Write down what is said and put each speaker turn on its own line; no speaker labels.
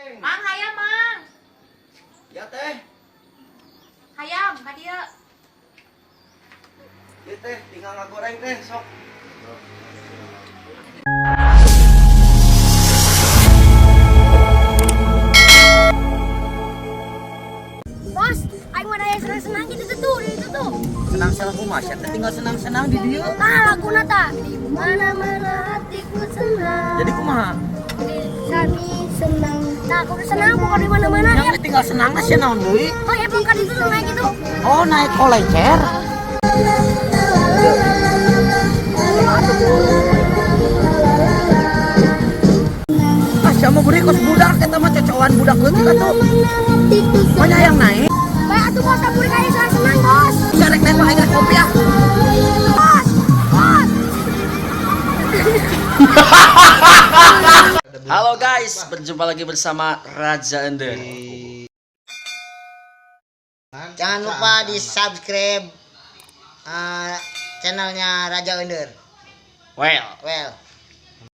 Mang hayam mang.
Ya teh.
Hayam ka dieu.
Ieu teh tinggal ngagoreng teh sok.
Bos, aing mah daya senang-senang gitu tuh, itu tuh.
Senang-senang kumaha sia teh tinggal senang-senang di dieu.
Nah, laguna ta. Di mana-mana hatiku senang.
Jadi kumaha?
Kami senang. Nah, kudu senang pokoknya di mana-mana ya.
Yang tinggal senang mah sia naon deui?
Oh, ya bukan itu tuh naik itu.
Oh, naik kolecer. Ah, sia mah beureuk kos budak eta mah cocokan budak leutik atuh. Banyak yang naik.
Bae atuh bos saburi kayak senang-senang, bos.
Carek nembak ingat kopi ya.
Bos, bos.
Halo guys, berjumpa lagi bersama Raja Ender.
Jangan lupa di subscribe channelnya Raja Ender.
Well,
Well.